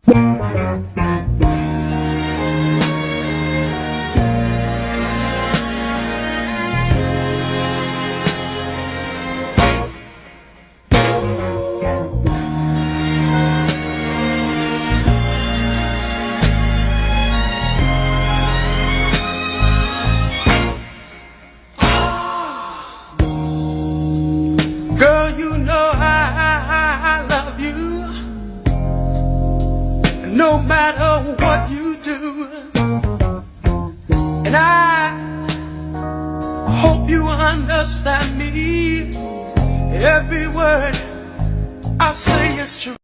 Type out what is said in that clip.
Girl, you know I love you, no matter what you do. And I hope you understand me. Every word I say is true.